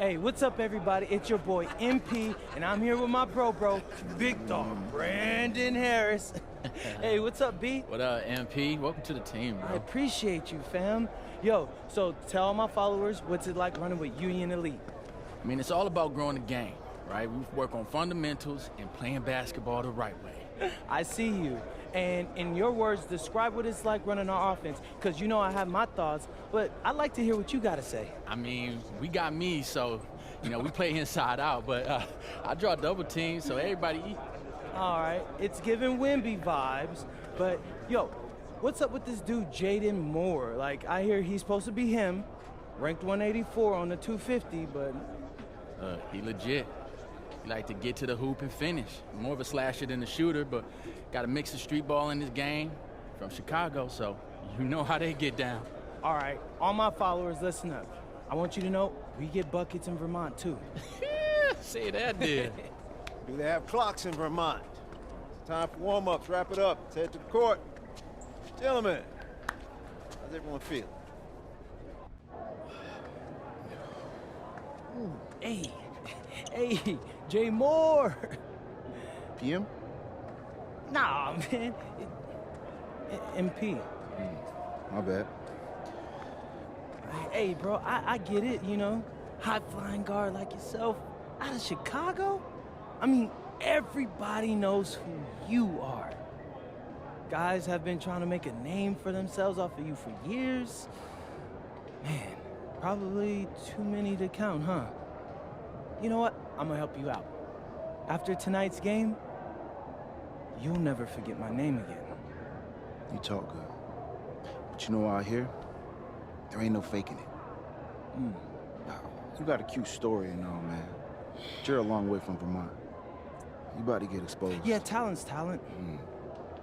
Hey, what's up, everybody? It's your boy MP, and I'm here with my bro, big dog Brandon Harris. Hey, what's up, B? What up, MP? Welcome to the team, bro. I appreciate you, fam. Yo, so tell all my followers what's it like running with Union Elite. I mean, it's all about growing the game, right? We work on fundamentals and playing basketball the right way. I see you. And in your words, describe what it's like running our offense, because you know I have my thoughts, but I'd like to hear what you got to say. I mean, we got me, so, we play inside out, but I draw double teams, so everybody eat. All right, it's giving Wimby vibes, but yo, what's up with this dude Jaden Moore? Like, I hear he's supposed to be him, ranked 184 on the 250, but... He legit. He like to get to the hoop and finish. More of a slasher than a shooter, but got a mix of street ball in this game from Chicago, so you know how they get down. All right, all my followers, listen up. I want you to know we get buckets in Vermont, too. Say that, dude. Do they have clocks in Vermont? It's time for warm-ups. Wrap it up. Let's head to the court. Gentlemen, how's everyone feel? Hey, Jay Moore. PM? Nah, man. MP. My bad. Hey, bro, I get it, high-flying guard like yourself out of Chicago. I mean, everybody knows who you are. Guys have been trying to make a name for themselves off of you for years. Man, probably too many to count, huh? You know what? I'm gonna help you out. After tonight's game, you'll never forget my name again. You talk good. But you know out here, there ain't no faking it. Now, you got a cute story and all, man. But you're a long way from Vermont. You about to get exposed. Yeah, talent's talent.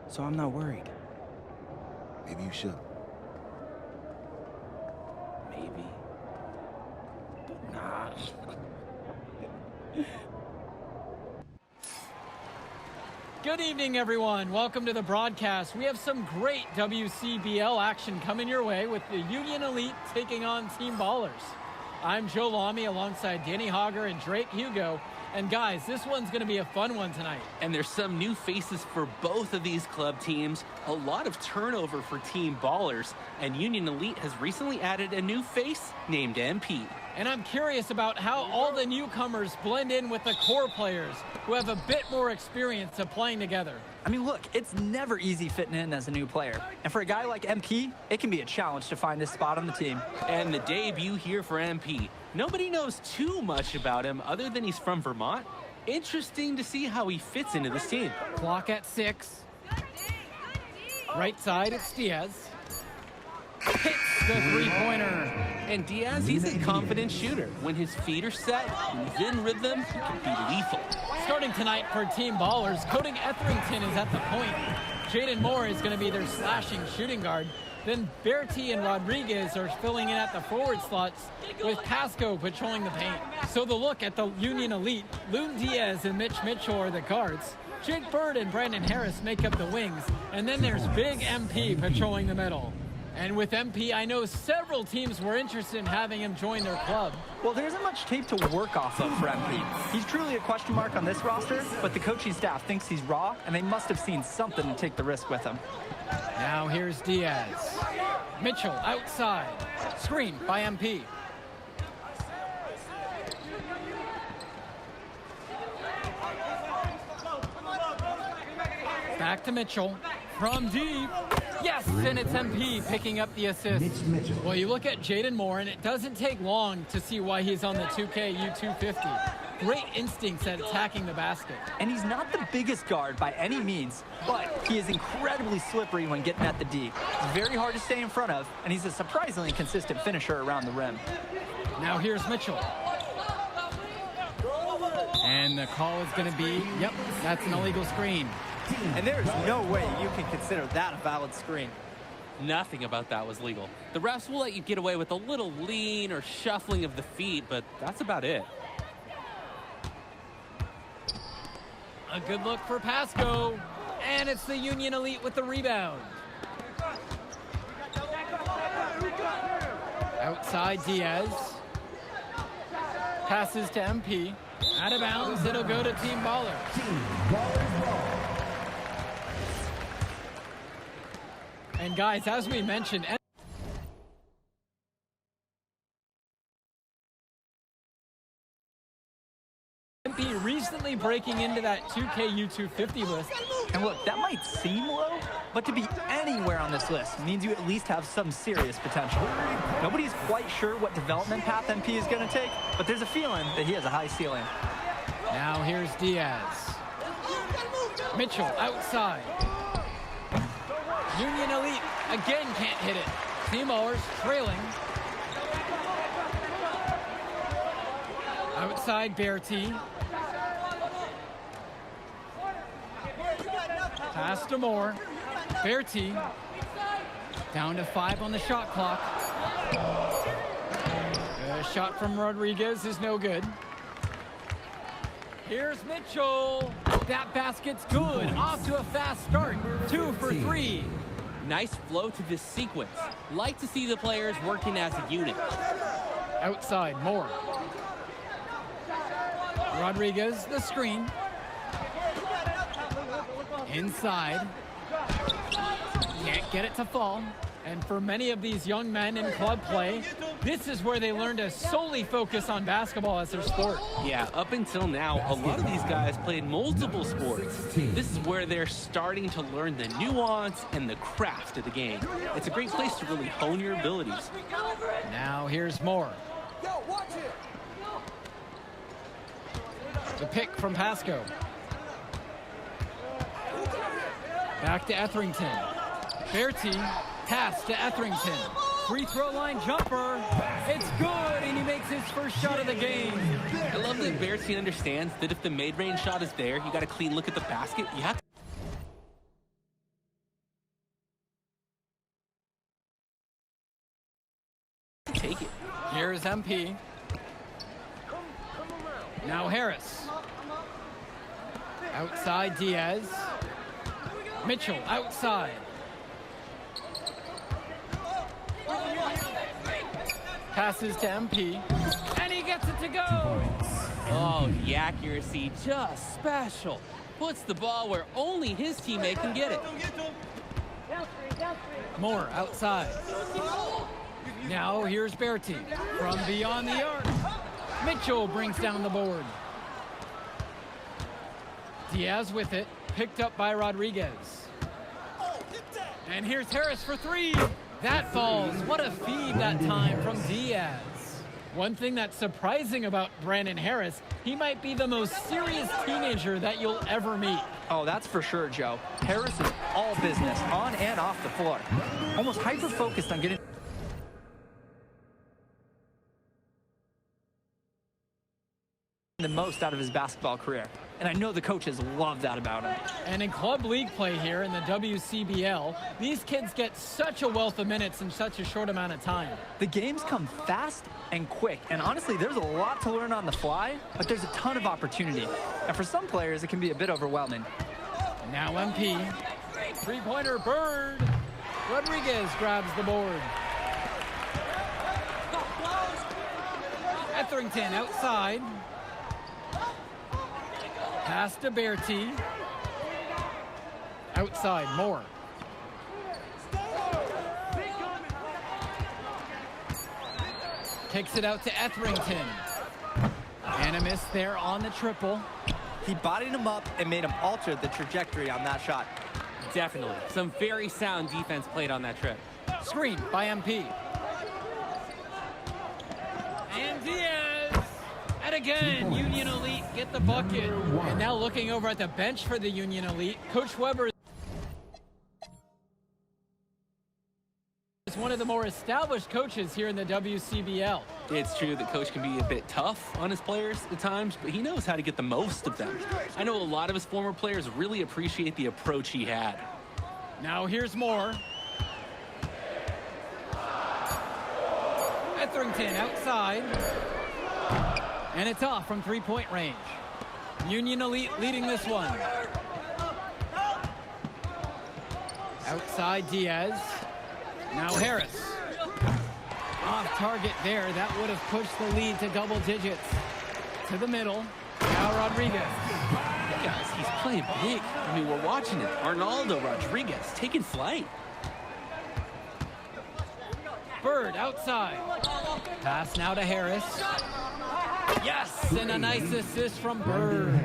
So I'm not worried. Maybe you should. Maybe. But nah. Good evening, everyone. Welcome to the broadcast. We have some great WCBL action coming your way with the Union Elite taking on Team Ballers. I'm Joe Lamy alongside Danny Hogger and Drake Hugo. And guys, this one's going to be a fun one tonight. And there's some new faces for both of these club teams, a lot of turnover for Team Ballers, and Union Elite has recently added a new face named MP. And I'm curious about how all the newcomers blend in with the core players who have a bit more experience of playing together. I mean, look, it's never easy fitting in as a new player. And for a guy like MP, it can be a challenge to find his spot on the team. And the debut here for MP. Nobody knows too much about him other than he's from Vermont. Interesting to see how he fits into this team. Clock at 6. Right side, it's Diaz. Hits the three-pointer. And Diaz, he's a confident shooter. When his feet are set, he's in rhythm, he can be lethal. Starting tonight for Team Ballers, Cody Etherington is at the point. Jaden Moore is going to be their slashing shooting guard. Then Bertie and Rodriguez are filling in at the forward slots with Pasco patrolling the paint. So the look at the Union Elite, Loon Diaz and Mitch Mitchell are the guards. Jake Bird and Brandon Harris make up the wings. And then there's Big MP patrolling the middle. And with MP, I know several teams were interested in having him join their club. Well, there isn't much tape to work off of for MP. He's truly a question mark on this roster, but the coaching staff thinks he's raw, and they must have seen something to take the risk with him. Now here's Diaz. Mitchell outside. Screen by MP. Back to Mitchell. From deep. Yes, and it's MP picking up the assist. Well, you look at Jaden Moore, and it doesn't take long to see why he's on the 2K U250. Great instincts at attacking the basket. And he's not the biggest guard by any means, but he is incredibly slippery when getting at the D. He's very hard to stay in front of, and he's a surprisingly consistent finisher around the rim. Now here's Mitchell. And the call is going to be, yep, that's an illegal screen. And there's no way you can consider that a valid screen. Nothing about that was legal. The refs will let you get away with a little lean or shuffling of the feet, but that's about it. A good look for Pasco. And it's the Union Elite with the rebound. Outside Diaz. Passes to MP. Out of bounds, it'll go to Team Ballers. And guys, as we mentioned, MP recently breaking into that 2K U250 list. And look, that might seem low, but to be anywhere on this list means you at least have some serious potential. Nobody's quite sure what development path MP is going to take, but there's a feeling that he has a high ceiling. Now here's Diaz. Mitchell outside. Union Elite again can't hit it. Team Ballers trailing. Outside Berti. Pass to Moore. Berti. Down to 5 on the shot clock. A shot from Rodriguez is no good. Here's Mitchell. That basket's good. Off to a fast start. 2 for 3. Nice flow to this sequence. Like to see the players working as a unit. Outside, Moore. Rodriguez, the screen. Inside. Can't get it to fall. And for many of these young men in club play, this is where they learn to solely focus on basketball as their sport. Yeah, up until now, a lot of these guys played multiple sports. This is where they're starting to learn the nuance and the craft of the game. It's a great place to really hone your abilities. Now here's Moore. The pick from Pasco. Back to Etherington. Berti, pass to Etherington. Free throw line jumper. It's good, and he makes his first shot of the game. I love that Berti understands that if the mid-range shot is there, you got a clean look at the basket. You have to take it. Here's MP. Now Harris. Outside Diaz. Mitchell outside. Passes to MP. And he gets it to go. Oh, the accuracy, just special. Puts the ball where only his teammate can get it. Moore outside. Now here's Berti from beyond the arc. Mitchell brings down the board. Diaz with it, picked up by Rodriguez. And here's Harris for 3. That falls. What a feed that time from Diaz. One thing that's surprising about Brandon Harris, he might be the most serious teenager that you'll ever meet. Oh, that's for sure, Joe. Harris is all business, on and off the floor. Almost hyper-focused on getting the most out of his basketball career. And I know the coaches love that about him. And in club league play here in the WCBL, these kids get such a wealth of minutes in such a short amount of time. The games come fast and quick, and honestly, there's a lot to learn on the fly, but there's a ton of opportunity. And for some players, it can be a bit overwhelming. Now MP. Three-pointer Bird. Rodriguez grabs the board. Etherington outside. Pass to Berti. Outside, Moore. Kicks it out to Etherington. And a miss there on the triple. He bodied him up and made him alter the trajectory on that shot. Definitely. Some very sound defense played on that trip. Screen by MP. And Diaz. And again, Union Elite get the bucket. And now looking over at the bench for the Union Elite, Coach Weber is one of the more established coaches here in the WCBL. It's true that Coach can be a bit tough on his players at times, but he knows how to get the most of them. I know a lot of his former players really appreciate the approach he had. Now here's Moore. Etherington outside. And it's off from three-point range. Union Elite leading this one. Outside Diaz. Now Harris. Off target there. That would have pushed the lead to double digits. To the middle. Now Rodriguez. Guys, he's playing big. I mean, we're watching it. Arnaldo Rodriguez taking flight. Bird outside. Pass now to Harris. Yes, and a nice assist from Bird.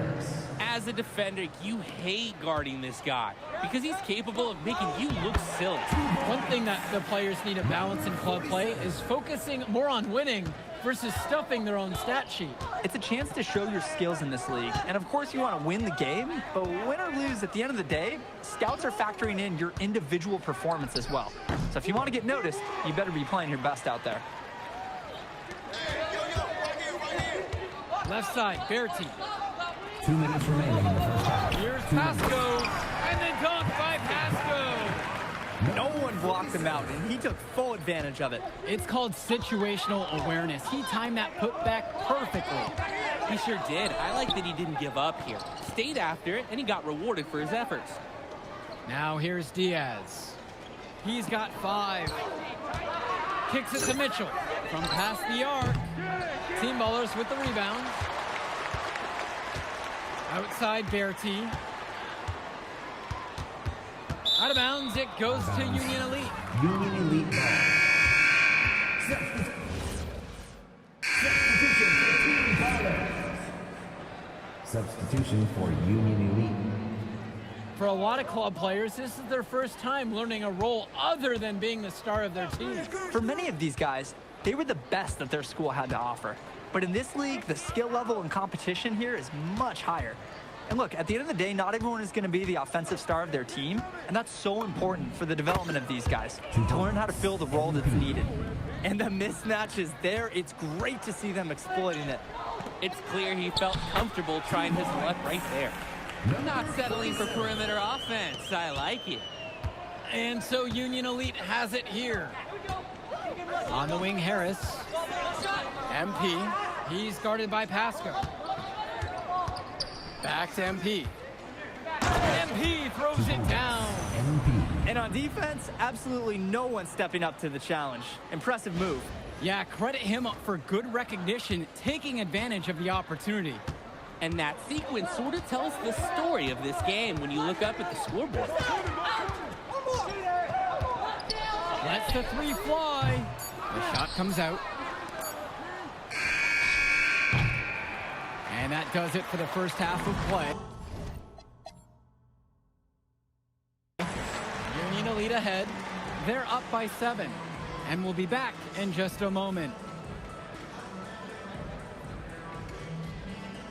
As a defender, you hate guarding this guy because he's capable of making you look silly. One thing that the players need to balance in club play is focusing more on winning versus stuffing their own stat sheet. It's a chance to show your skills in this league. And of course you want to win the game, but win or lose, at the end of the day, scouts are factoring in your individual performance as well. So if you want to get noticed, you better be playing your best out there. Left side, Berti. 2 minutes remaining in the first half. Here's Pasco, and then dunked by Pasco. No one blocked him out, and he took full advantage of it. It's called situational awareness. He timed that putback perfectly. He sure did. I like that he didn't give up here. Stayed after it, and he got rewarded for his efforts. Now here's Diaz. He's got 5. Kicks it to Mitchell from past the arc. Team ballers with the rebound. Outside Berti. Out of bounds, it goes to Union Elite. Union Elite ball. Substitution for Union Elite. For a lot of club players, this is their first time learning a role other than being the star of their team. For many of these guys, they were the best that their school had to offer. But in this league, the skill level and competition here is much higher. And look, at the end of the day, not everyone is going to be the offensive star of their team, and that's so important for the development of these guys, to learn how to fill the role that's needed. And the mismatch is there. It's great to see them exploiting it. It's clear he felt comfortable trying his luck right there. Not settling for perimeter offense. I like it. And so Union Elite has it here. On the wing, Harris. MP. He's guarded by Pasco. Back to MP. MP throws it down. And on defense, absolutely no one stepping up to the challenge. Impressive move. Yeah, credit him for good recognition, taking advantage of the opportunity. And that sequence sort of tells the story of this game when you look up at the scoreboard. Lets the 3 fly. The shot comes out. And that does it for the first half of play. Union Elite ahead. They're up by 7. And we'll be back in just a moment.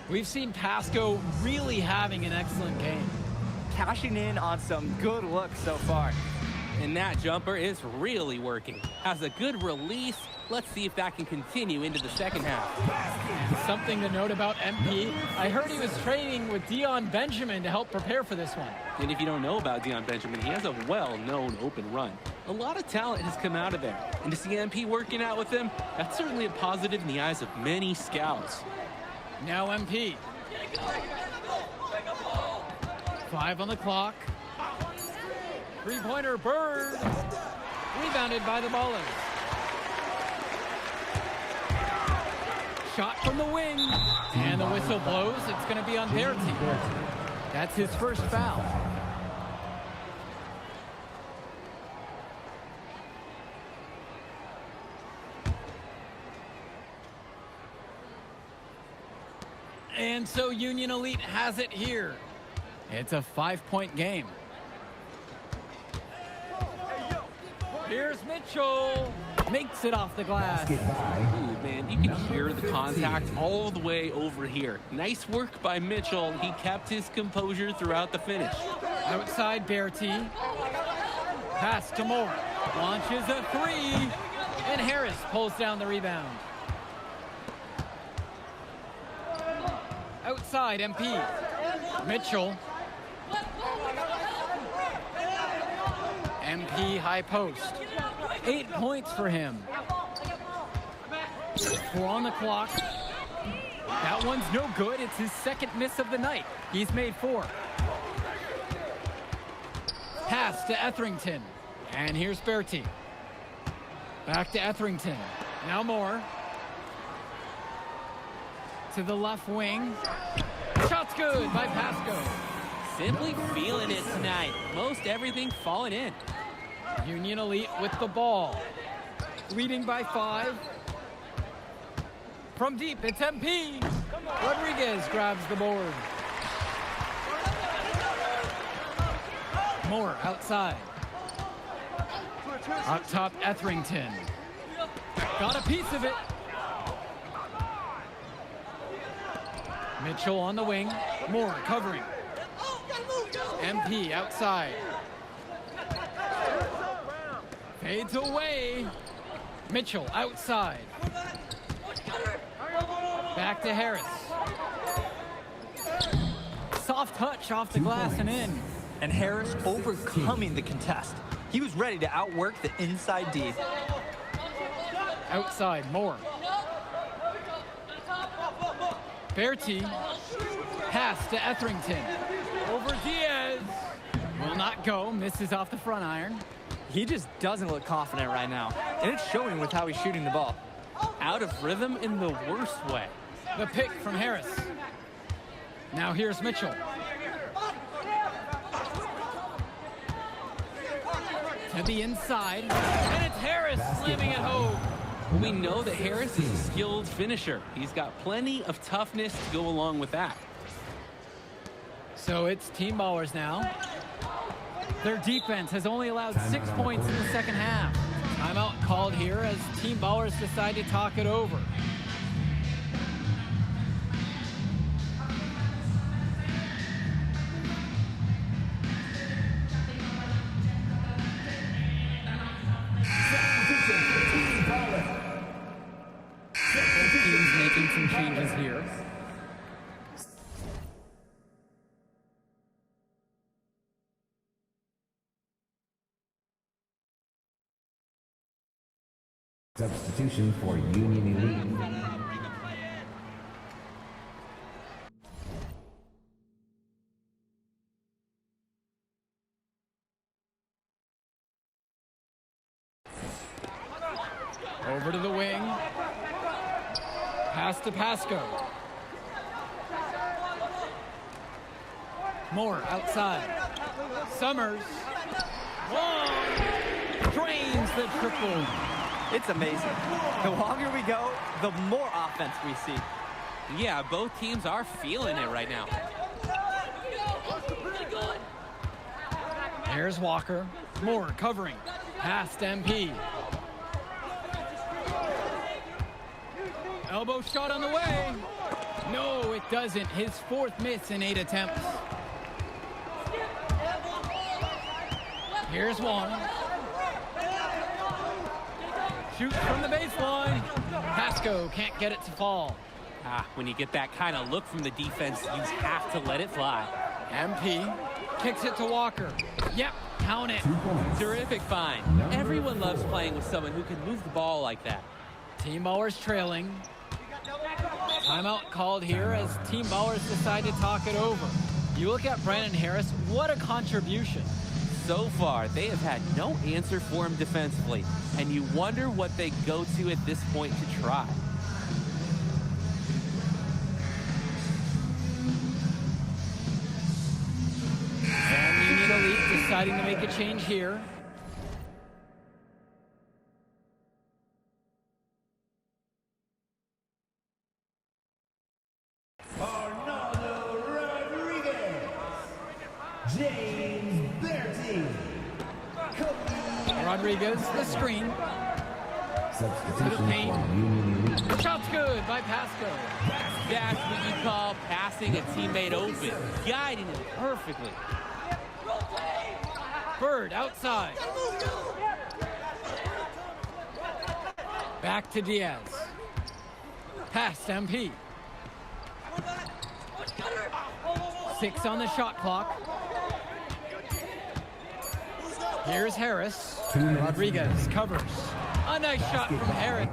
We've seen Pasco really having an excellent game. Cashing in on some good looks so far. And that jumper is really working. Has a good release. Let's see if that can continue into the second half. Something to note about MP, I heard he was training with Dion Benjamin to help prepare for this one. And if you don't know about Dion Benjamin, he has a well-known open run. A lot of talent has come out of there. And to see MP working out with him, that's certainly a positive in the eyes of many scouts. Now MP. 5 on the clock. 3-pointer Bird. Rebounded by the Ballers. Shot from the wing. And the whistle blows. It's going to be on their team. That's his first foul. And so Union Elite has it here. It's a 5-point game. Here's Mitchell. Makes it off the glass. Ooh, man, you can hear the contact all the way over here. Nice work by Mitchell. He kept his composure throughout the finish. Outside Berti. Pass to Moore. Launches a 3. And Harris pulls down the rebound. Outside MP. Mitchell. MP high post. 8 points for him. 4 on the clock. That one's no good. It's his second miss of the night. He's made 4. Pass to Etherington. And here's Berti. Back to Etherington. Now Moore. to the left wing. Shot's good by Pasco. Simply feeling it tonight. Most everything falling in. Union Elite with the ball. Leading by 5. From deep, it's MP. Rodriguez grabs the board. Moore outside. Up top, Etherington. Got a piece of it. Mitchell on the wing. Moore covering. MP outside. Fades away. Mitchell outside. Back to Harris. Soft touch off the glass and in. And Harris overcoming the contest. He was ready to outwork the inside D. Outside, Moore. Bertie. Pass to Etherington. Over Diaz. Will not go. Misses off the front iron. He just doesn't look confident right now. And it's showing with how he's shooting the ball. Out of rhythm in the worst way. The pick from Harris. Now here's Mitchell. To the inside. And it's Harris slamming it home. We know that Harris is a skilled finisher. He's got plenty of toughness to go along with that. So it's Team Ballers now. Their defense has only allowed 6 points in the second half. Timeout called here as Team Ballers decide to talk it over. Teams making some changes here. Substitution for Union Elite. Over to the wing. Pass to Pasco. Moore outside. Summers. Long. Drains the triple. It's amazing. The longer we go, the more offense we see. Yeah, both teams are feeling it right now. There's Walker. Moore covering. Past MP. Elbow shot on the way. No, it doesn't. His 4th miss in 8 attempts. Here's one. Shoots from the baseline. Pasco can't get it to fall. When you get that kind of look from the defense, you have to let it fly. MP kicks it to Walker. Yep, count it. Terrific find. Everyone loves playing with someone who can move the ball like that. Team Ballers trailing. Timeout called here as Team Ballers decide to talk it over. You look at Brandon Harris, what a contribution. So far, they have had no answer for him defensively, and you wonder what they go to at this point to try. And Union Elite deciding to make a change here. James Bertie. Rodriguez, the screen. Substitution for paint. Union Elite. Shot's good by Pasco. That's what you call passing a teammate open, guiding him perfectly. Bird outside. Back to Diaz. Past MP. 6 on the shot clock. Here's Harris. Rodriguez covers. A nice shot from Harris.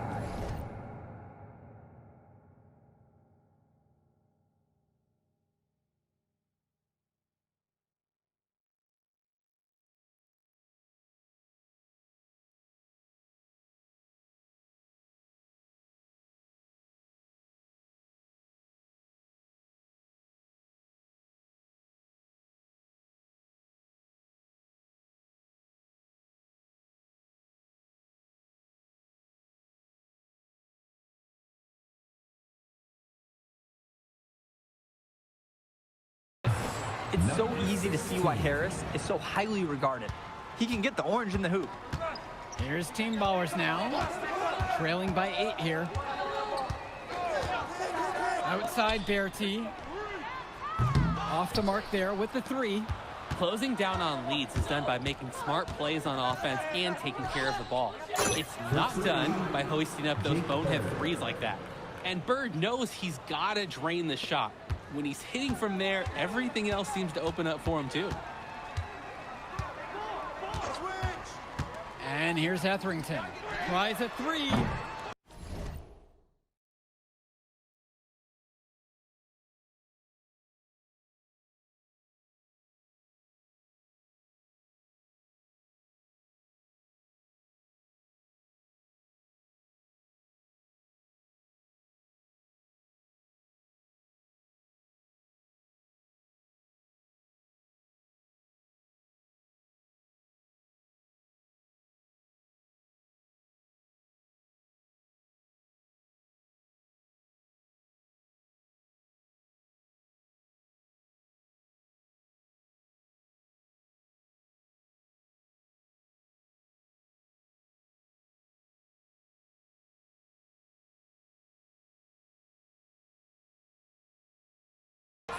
It's so easy to see why Harris is so highly regarded. He can get the orange in the hoop. Here's Team Ballers now, trailing by 8 here. Outside Berti. Off the mark there with the 3. Closing down on leads is done by making smart plays on offense and taking care of the ball. It's not done by hoisting up those bonehead threes like that. And Bird knows he's got to drain the shot. When he's hitting from there, everything else seems to open up for him too. And here's Etherington. Tries a 3.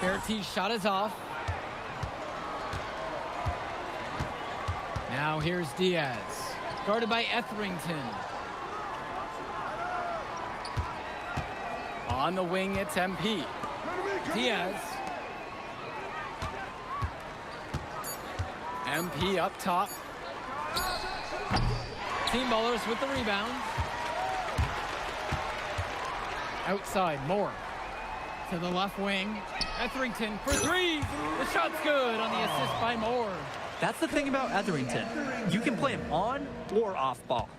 Berti's shot is off. Now here's Diaz, guarded by Etherington. On the wing, it's MP. Diaz. MP up top. Team Ballers with the rebound. Outside, Moore. To the left wing. Etherington for 3. The shot's good on the assist by Moore. That's the thing about Etherington. You can play him on or off ball.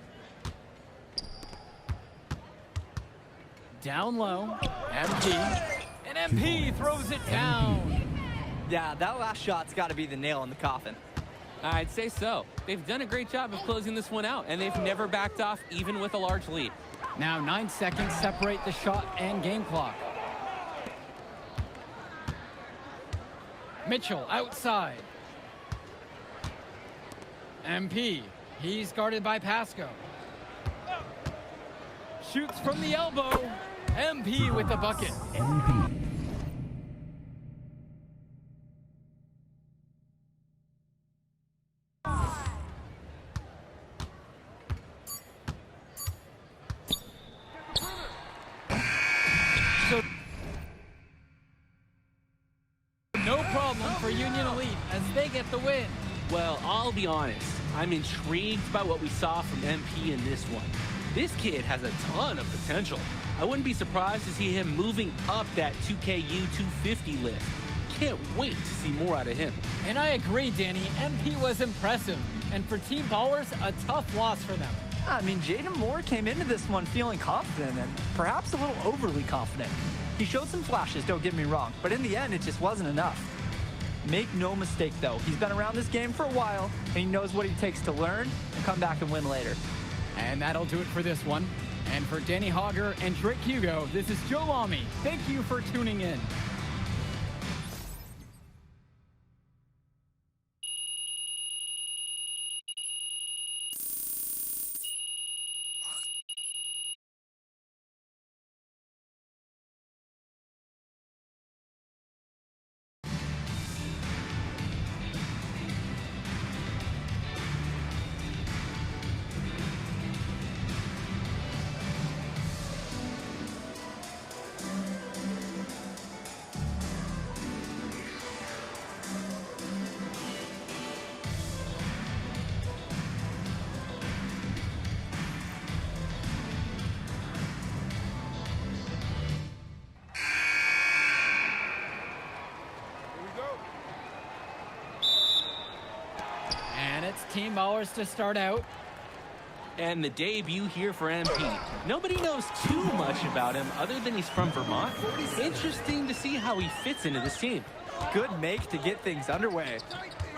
Down low. MP. And MP throws it down. Yeah, that last shot's got to be the nail in the coffin. I'd say so. They've done a great job of closing this one out, and they've never backed off even with a large lead. Now 9 seconds separate the shot and game clock. Mitchell outside. MP. He's guarded by Pasco. Shoots from the elbow. MP with the bucket. MP. No problem for Union Elite as they get the win. Well, I'll be honest. I'm intrigued by what we saw from MP in this one. This kid has a ton of potential. I wouldn't be surprised to see him moving up that 2KU 250 list. Can't wait to see more out of him. And I agree, Danny. MP was impressive. And for Team Ballers, a tough loss for them. I mean, Jaden Moore came into this one feeling confident and perhaps a little overly confident. He showed some flashes, don't get me wrong, but in the end, it just wasn't enough. Make no mistake, though. He's been around this game for a while, and he knows what it takes to learn and come back and win later. And that'll do it for this one. And for Danny Hogger and Drake Hugo, this is Joe Lamy. Thank you for tuning in. Team Ballers to start out. And the debut here for MP. Nobody knows too much about him other than he's from Vermont. Interesting to see how he fits into this team. Good make to get things underway.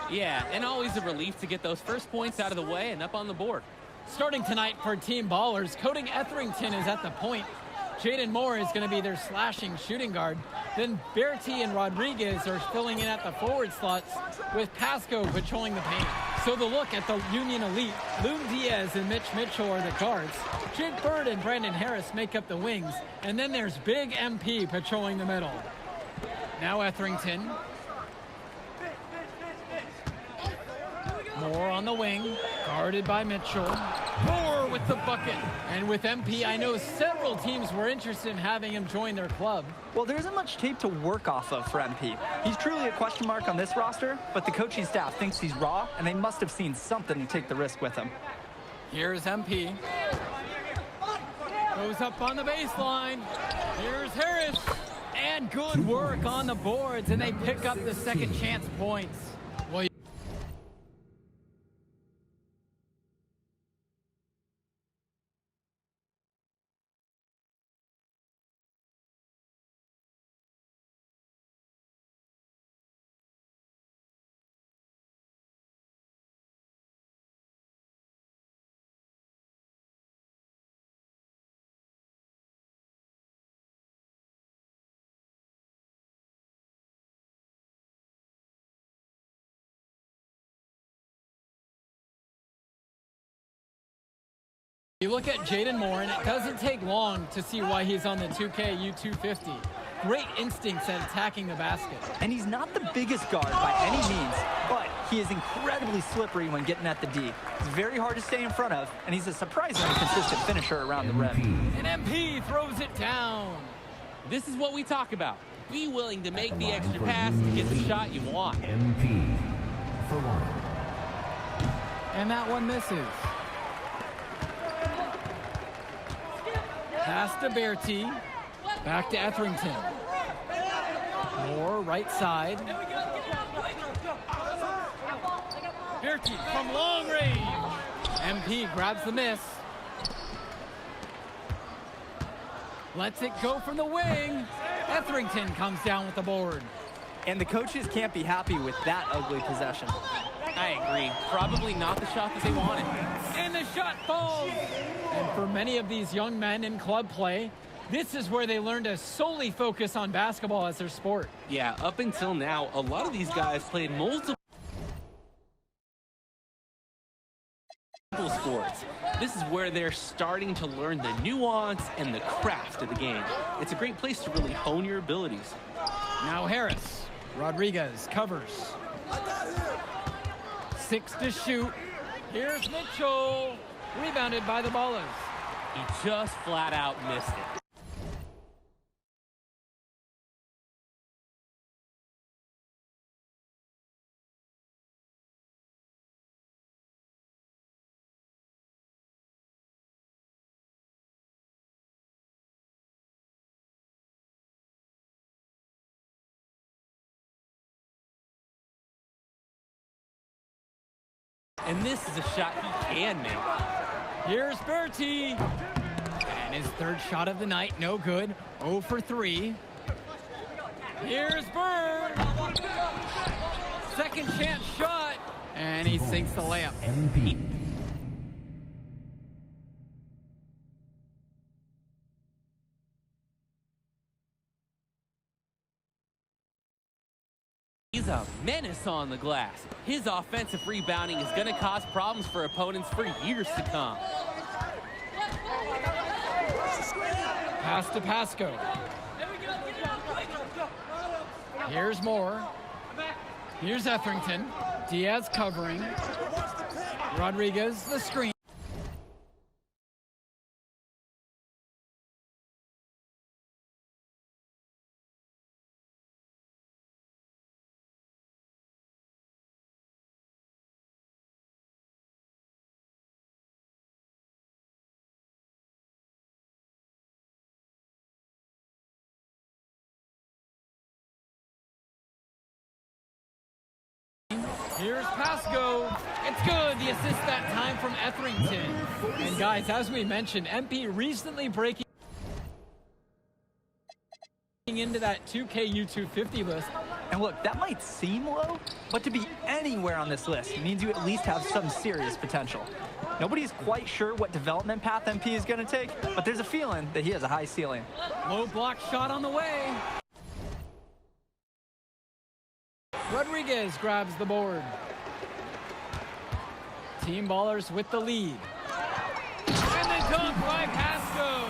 Yeah, and always a relief to get those first points out of the way and up on the board. Starting tonight for Team Ballers, Cody Etherington is at the point. Jaden Moore is going to be their slashing shooting guard. Then Berti and Rodriguez are filling in at the forward slots with Pasco patrolling the paint. So the look at the Union Elite, Loon Diaz and Mitch Mitchell are the guards. Jake Bird and Brandon Harris make up the wings. And then there's Big MP patrolling the middle. Now Etherington. Moore on the wing, guarded by Mitchell. Moore with the bucket. And with MP, I know several teams were interested in having him join their club. Well, there isn't much tape to work off of for MP. He's truly a question mark on this roster, but the coaching staff thinks he's raw, and they must have seen something to take the risk with him. Here's MP. Goes up on the baseline. Here's Harris. And good work on the boards, and they pick up the second chance points. Well, you look at Jaden Moore, and it doesn't take long to see why he's on the 2K U250. Great instincts at attacking the basket. And he's not the biggest guard by any means, but he is incredibly slippery when getting at the D. He's very hard to stay in front of, and he's a surprisingly consistent finisher around the rim. And MP throws it down. This is what we talk about. Be willing to make the extra pass to get the shot you want. MP for one. And that one misses. Pass to Berti. Back to Etherington. Moore, right side. Berti from long range. MP grabs the miss. Lets it go from the wing. Etherington comes down with the board. And the coaches can't be happy with that ugly possession. I agree. Probably not the shot that they wanted. And the shot falls. And for many of these young men in club play, this is where they learn to solely focus on basketball as their sport. Yeah, up until now, a lot of these guys played multiple sports. This is where they're starting to learn the nuance and the craft of the game. It's a great place to really hone your abilities. Now Harris. Rodriguez covers. 6 to shoot. Here's Mitchell. Rebounded by the Ballers. He just flat out missed it. And this is a shot he can make. Here's Berti. And his third shot of the night, no good. 0 for 3. Here's Bird. Second chance shot. And he sinks the layup. MP. He's a menace on the glass. His offensive rebounding is going to cause problems for opponents for years to come. Pass to Pasco. Here's Moore. Here's Etherington. Diaz covering. Rodriguez, the screen. Here's Pasco. It's good. The assist that time from Etherington. And guys, as we mentioned, MP recently breaking into that 2K U250 list. And look, that might seem low, but to be anywhere on this list means you at least have some serious potential. Nobody's quite sure what development path MP is going to take, but there's a feeling that he has a high ceiling. Low block shot on the way. Rodriguez grabs the board. Team Ballers with the lead. And the dunk by Pasco.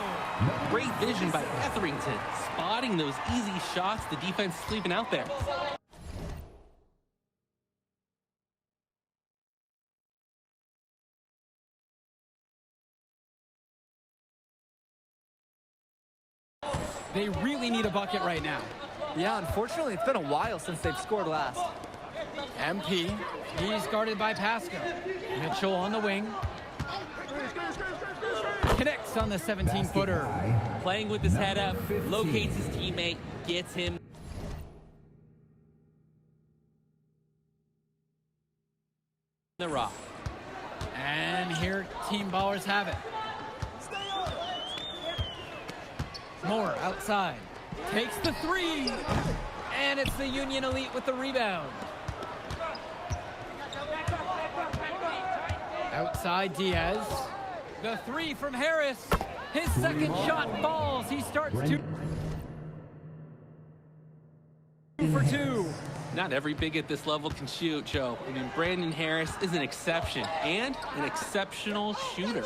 Great vision by Etherington, spotting those easy shots the defense is leaving out there. They really need a bucket right now. Yeah, unfortunately, it's been a while since they've scored last. MP, he's guarded by Pasco. Mitchell on the wing. Connects on the 17-footer. Playing with his head up, locates his teammate, gets him. The rock. And here Team Ballers have it. Moore outside. Takes the three. And it's the Union Elite with the rebound. Outside Diaz. The three from Harris. His second shot falls. He starts 2 for 2. Not every big at this level can shoot, Joe. I mean, Brandon Harris is an exception and an exceptional shooter.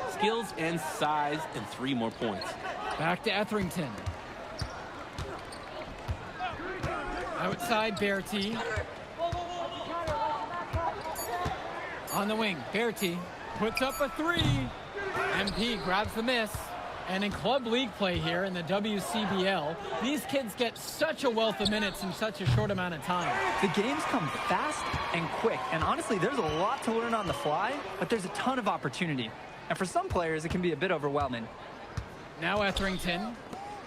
Skills and size and 3 more points. Back to Etherington. Outside Berti. On the wing, Berti puts up a 3. MP grabs the miss. And in club league play here in the WCBL, these kids get such a wealth of minutes in such a short amount of time. The games come fast and quick, and honestly, there's a lot to learn on the fly, but there's a ton of opportunity. And for some players, it can be a bit overwhelming. Now Etherington.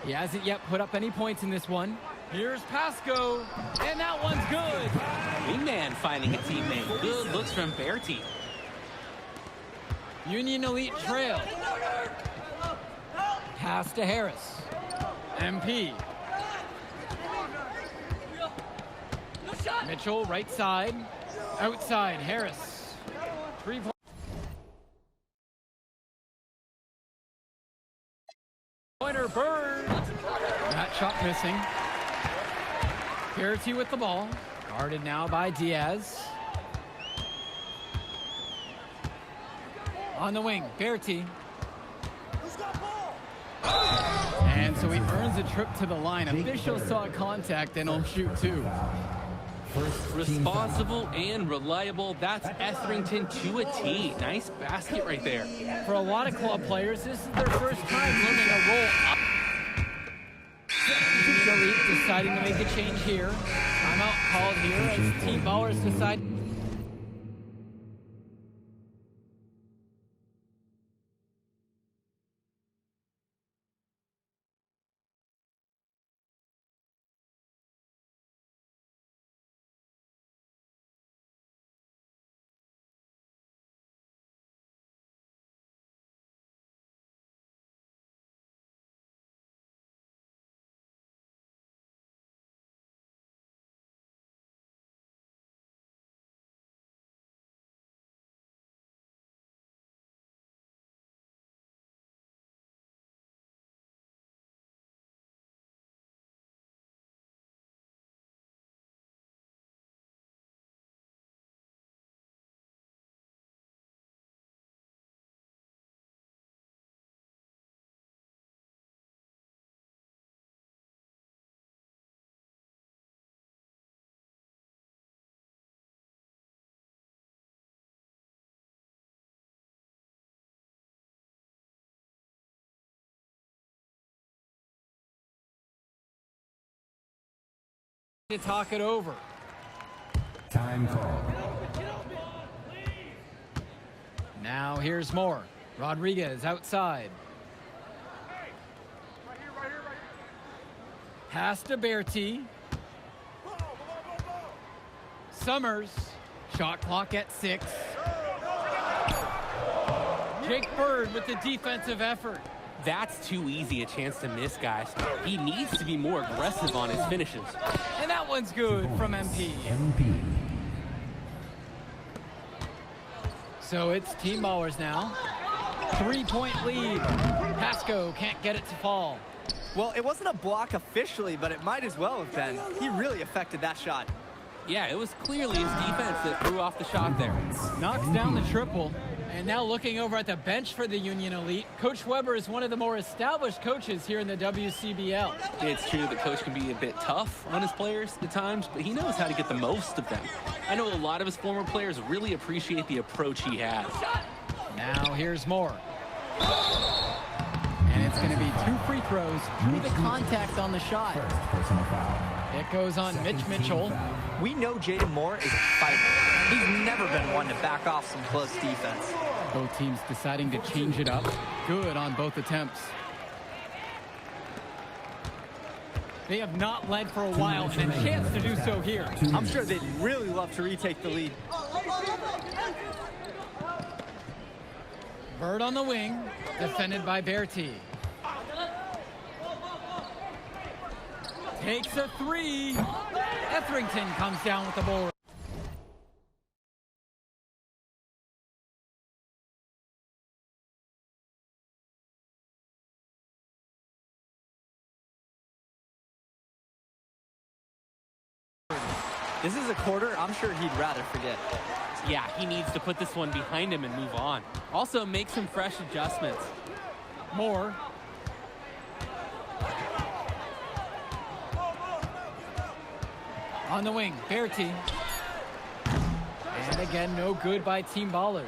He hasn't yet put up any points in this one. Here's Pasco, and that one's good. Wingman finding a teammate. Good looks from Berti. Union Elite trail. Pass to Harris. MP. Mitchell, right side. Outside, Harris. 3-pointer Bird. That shot missing. Berti with the ball. Guarded now by Diaz. On the wing, Berti. And so he earns a trip to the line. Officials saw contact and he'll shoot 2. Responsible and reliable. That's Etherington to a T. Nice basket right there. For a lot of club players, this is their first time learning a roll up. Elite deciding to make a change here. Timeout called here as Team Ballers decide. To talk it over. Time call. Now here's Moore. Rodriguez outside. Pass to Berti. Summers. Shot clock at 6. Jake Bird with the defensive effort. That's too easy a chance to miss, guys. He needs to be more aggressive on his finishes. And that one's good from MP. So it's Team Ballers now. 3-point lead. Pasco can't get it to fall. Well, it wasn't a block officially, but it might as well have been. He really affected that shot. Yeah, it was clearly his defense that threw off the shot there. Knocks down the triple. And now looking over at the bench for the Union Elite, Coach Weber is one of the more established coaches here in the WCBL. It's true that Coach can be a bit tough on his players at times, but he knows how to get the most of them. I know a lot of his former players really appreciate the approach he has. Now here's Moore. And it's going to be 2 free throws through the contact on the shot. Personal foul. It goes on Mitch Mitchell. We know Jaden Moore is a fighter. He's never been one to back off some close defense. Both teams deciding to change it up. Good on both attempts. They have not led for a while, and a chance to do so here. I'm sure they'd really love to retake the lead. Bird on the wing, defended by Berti. Takes a 3. Etherington comes down with the board. This is a quarter I'm sure he'd rather forget. Yeah, he needs to put this one behind him and move on. Also, make some fresh adjustments. Moore. On the wing, Berti. And again, no good by Team Ballers.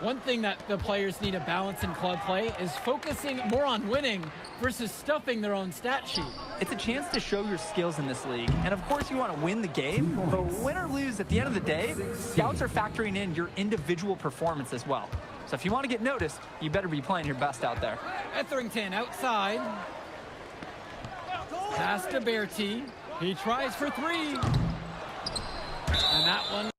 One thing that the players need to balance in club play is focusing more on winning versus stuffing their own stat sheet. It's a chance to show your skills in this league. And of course you want to win the game, but win or lose, at the end of the day, scouts are factoring in your individual performance as well. So if you want to get noticed, you better be playing your best out there. Etherington outside. Pass to Berti. He tries for 3. And that one.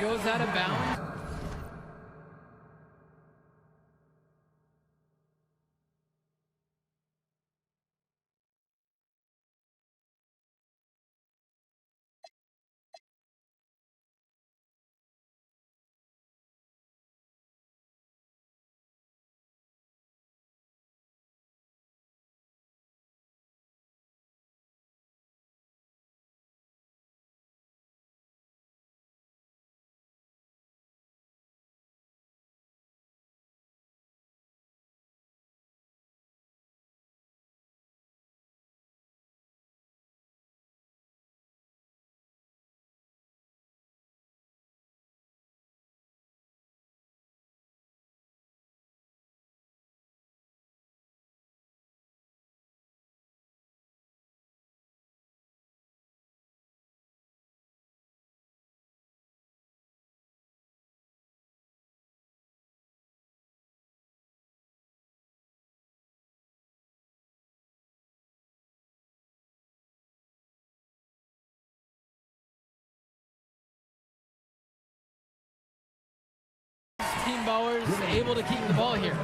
Goes out of bounds. Team Ballers able to keep the ball here.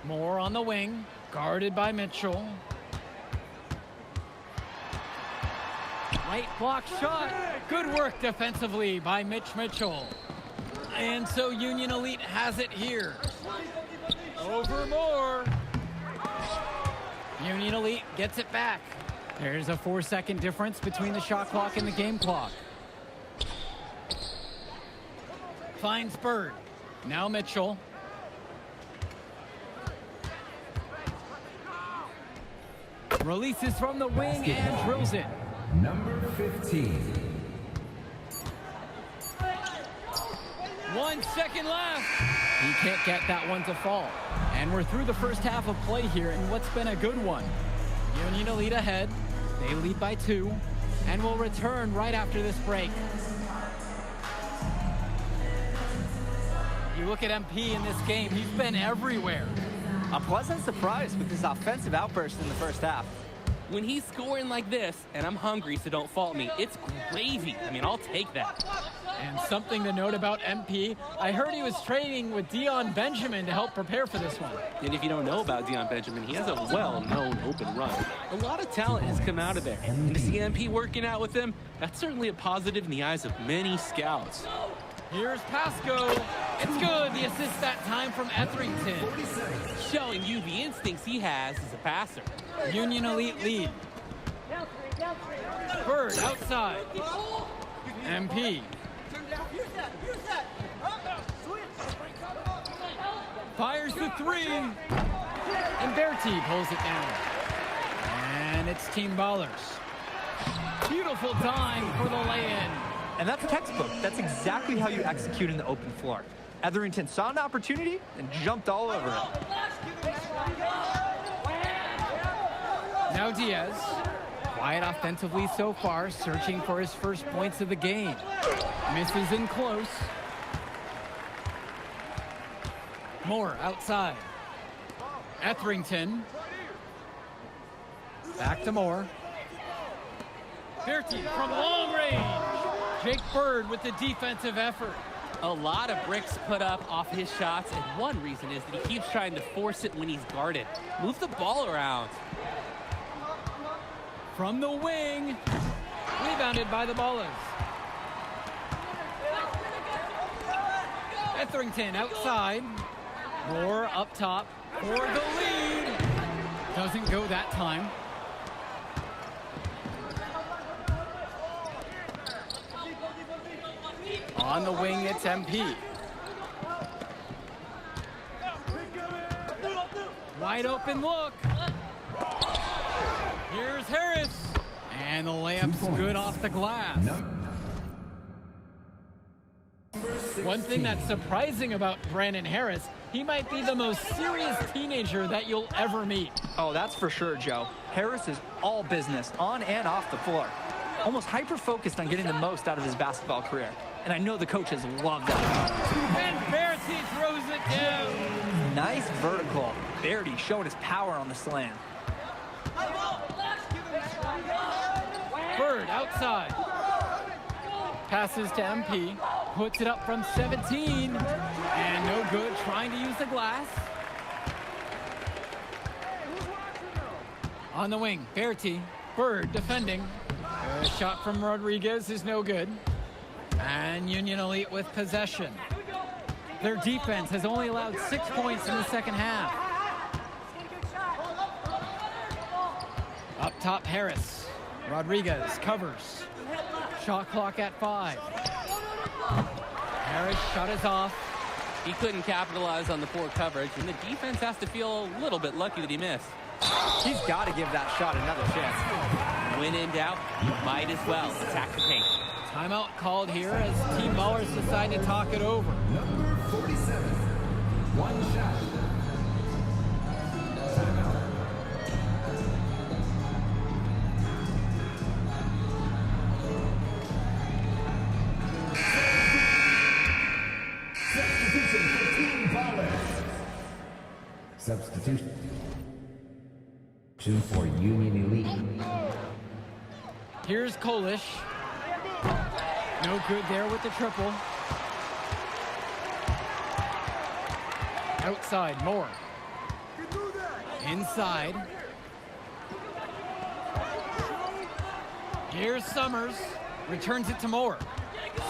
Moore on the wing, guarded by Mitchell. Right block shot. Good work defensively by Mitch Mitchell. And so Union Elite has it here. Over Moore. Union Elite gets it back. There's a 4-second difference between the shot clock and the game clock. Finds Bird. Now Mitchell. Releases from the wing and drills it. Number 15. 1 second left. He can't get that one to fall. And we're through the first half of play here in what's been a good one. Union Elite ahead. They lead by 2 and will return right after this break. You look at MP in this game, he's been everywhere. A pleasant surprise with his offensive outburst in the first half. When he's scoring like this, and I'm hungry, so don't fault me, it's gravy. I mean, I'll take that. And something to note about MP, I heard he was training with Dion Benjamin to help prepare for this one. And if you don't know about Dion Benjamin, he has a well-known open run. A lot of talent has come out of there. And to see MP working out with him, that's certainly a positive in the eyes of many scouts. Here's Pasco. It's good. The assist that time from Etherington. Showing you the instincts he has as a passer. Union Elite lead. Bird outside. MP. Fires the 3. And Berti pulls it down. And it's Team Ballers. Beautiful dime for the lay-in. And that's textbook. That's exactly how you execute in the open floor. Etherington saw an opportunity and jumped all over it. Now Diaz. Quiet offensively so far, searching for his first points of the game. Misses in close. Moore outside. Etherington. Back to Moore. Berti from long range. Jake Bird with the defensive effort. A lot of bricks put up off his shots, and one reason is that he keeps trying to force it when he's guarded. Move the ball around. From the wing. Rebounded by the Ballers. Etherington outside. Moore up top for the lead. Doesn't go that time. On the wing, it's MP. Wide open look. Here's Harris. And the layup's good off the glass. One thing that's surprising about Brandon Harris, he might be the most serious teenager that you'll ever meet. Oh, that's for sure, Joe. Harris is all business, on and off the floor. Almost hyper-focused on getting the most out of his basketball career. And I know the coaches love that. And Berti throws it down. Nice vertical. Berti showing his power on the slam. Bird outside. Passes to MP. Puts it up from 17. And no good, trying to use the glass. On the wing, Berti. Bird defending. A shot from Rodriguez is no good. And Union Elite with possession. Their defense has only allowed 6 points in the second half. Up top, Harris. Rodriguez covers. Shot clock at 5. Harris shot is off. He couldn't capitalize on the poor coverage, and the defense has to feel a little bit lucky that he missed. He's got to give that shot another chance. When in doubt, you might as well attack the paint. Timeout called here as Team Ballers decide to talk it over. Number 47. One shot. Timeout. Substitution for Team Ballers. Substitution for Union Elite. Here's Kolish. No good there with the triple. Outside, Moore. Inside. Here's Summers. Returns it to Moore.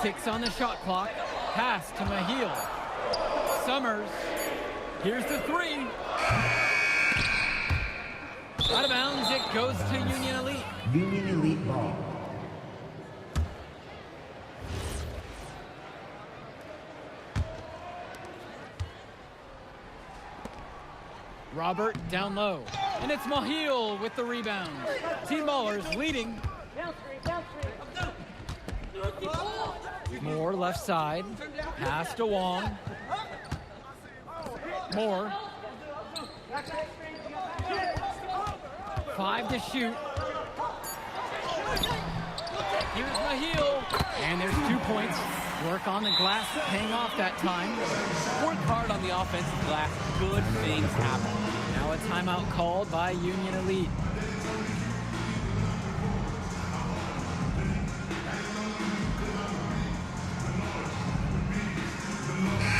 6 on the shot clock. Pass to Mahil. Summers. Here's the 3. Out of bounds. It goes to Union Elite. Union Elite ball. Robert down low. And it's Mahil with the rebound. Team Ballers leading. Moore left side. Pass to Wong. Moore. 5 to shoot. Here's Mahil. And there's 2 points. Work on the glass, paying off that time. Work hard on the offensive glass. Good things happen. Now a timeout called by Union Elite.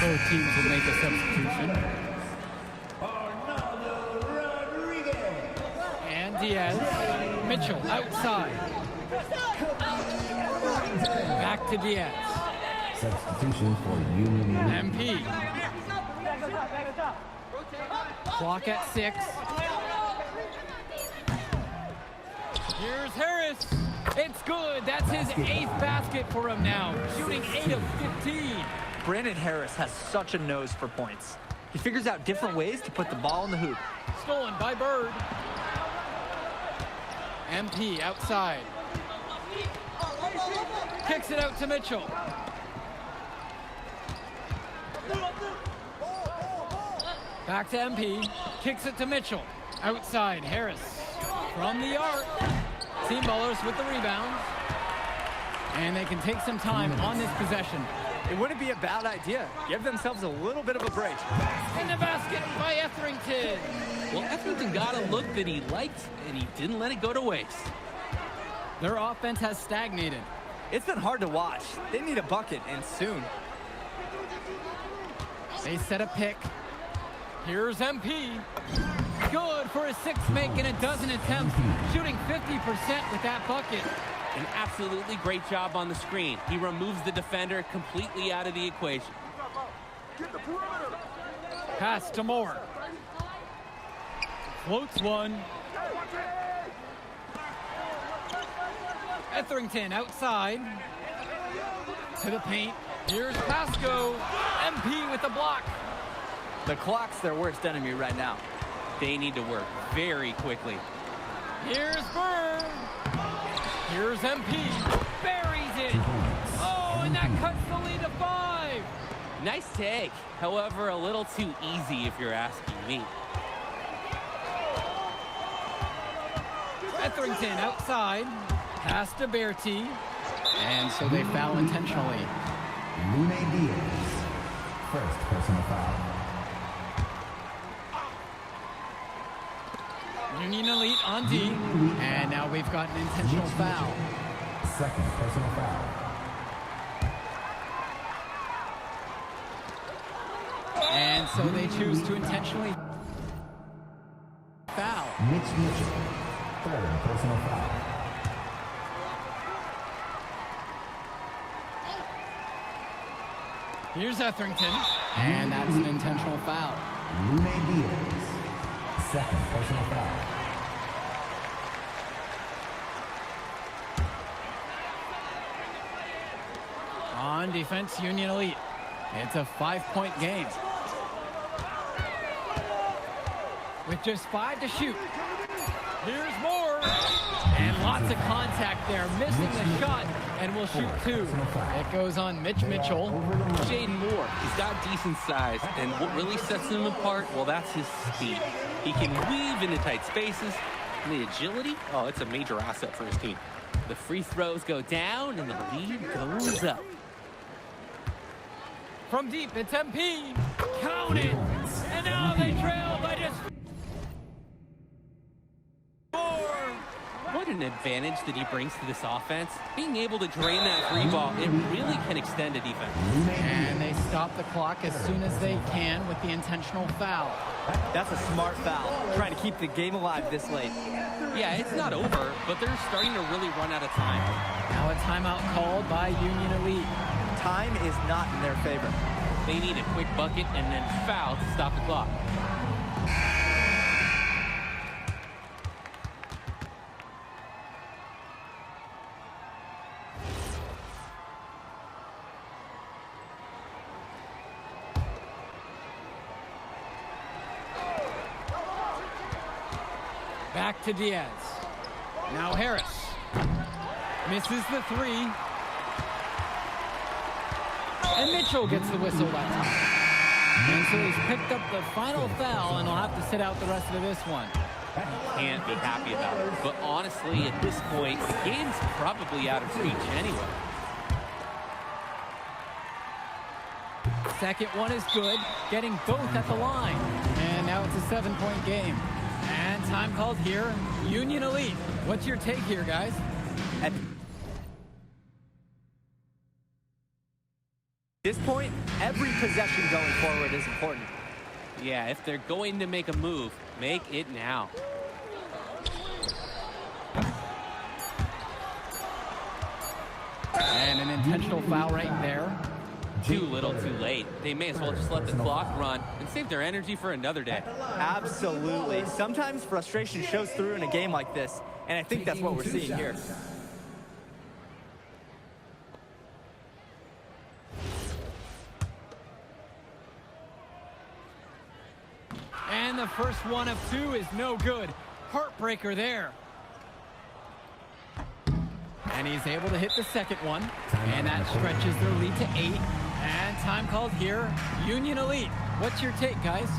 Both teams will make a substitution. And Diaz. Mitchell outside. Back to Diaz. Substitution for Union Elite. MP. Clock at 6. Here's Harris. It's good. That's his 8th basket for him now. Shooting 8 of 15. Brandon Harris has such a nose for points. He figures out different ways to put the ball in the hoop. Stolen by Bird. MP outside. Kicks it out to Mitchell. Back to MP. Kicks it to Mitchell. Outside, Harris. From the arc. Team Ballers with the rebound. And they can take some time on this possession. It wouldn't be a bad idea. Give themselves a little bit of a break. In the basket by Etherington. Well, Etherington got a look that he liked, and he didn't let it go to waste. Their offense has stagnated. It's been hard to watch. They need a bucket, and soon. They set a pick. Here's MP. Good for a 6th make in a dozen attempts. Shooting 50% with that bucket. An absolutely great job on the screen. He removes the defender completely out of the equation. Pass to Moore. Floats one. Etherington outside. To the paint. Here's Pasco. MP with the block. The clock's their worst enemy right now. They need to work very quickly. Here's Bird. Here's MP. Buries it. Oh, and that cuts the lead to 5. Nice take. However, a little too easy if you're asking me. Etherington outside. Pass to Bertie. And so they foul intentionally. Lune Diaz. First personal foul. Union Elite on D. And now we've got an intentional foul. Second personal foul. And so they choose to intentionally foul. Mitch Mitchell. Third personal foul. Here's Etherington. And that's an intentional foul. Lune Diaz. Second personal foul. On defense, Union Elite. It's a 5-point game. With just 5 to shoot. Here's Moore. And lots of contact there. Missing the shot. And will shoot 2. It goes on Mitch Mitchell. Jaden Moore, he's got decent size. And what really sets him apart, well, that's his speed. He can weave into tight spaces. And the agility, oh, it's a major asset for his team. The free throws go down and the lead goes up. From deep, it's MP. Count it. And now they trail by just 4. What an an advantage that he brings to this offense. Being able to drain that free ball, it really can extend a defense. And they stop the clock as soon as they can with the intentional foul. That's a smart foul, trying to keep the game alive this late. Yeah, it's not over, but they're starting to really run out of time. Now a timeout called by Union Elite. Time is not in their favor. They need a quick bucket and then foul to stop the clock. Back to Diaz. Now Harris. Misses the three. And Mitchell gets the whistle that time. And so he's picked up the final foul, and he'll have to sit out the rest of this one. Can't be happy about it. But honestly, at this point, the game's probably out of reach anyway. Second one is good, getting both at the line. And now it's a 7-point game. And time called here, Union Elite. What's your take here, guys? At this point, every possession going forward is important. Yeah, if they're going to make a move, make it now. And an intentional foul right there. Too little, too late. They may as well just let the clock run and save their energy for another day. Absolutely. Sometimes frustration shows through in a game like this, and I think that's what we're seeing here. And the first one of two is no good. Heartbreaker there. And he's able to hit the second one. And that stretches their lead to 8. And time called here, Union Elite. What's your take, guys?